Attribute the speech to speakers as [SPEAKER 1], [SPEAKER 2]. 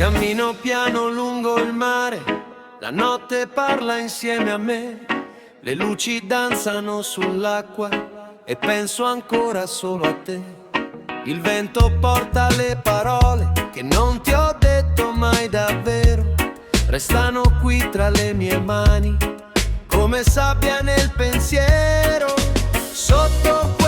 [SPEAKER 1] Cammino piano lungo il mare, la notte parla insieme a me, le luci danzano sull'acqua e penso ancora solo a te. Il vento porta le parole che non ti ho detto mai davvero, restano qui tra le mie mani come sabbia nel pensiero. Sotto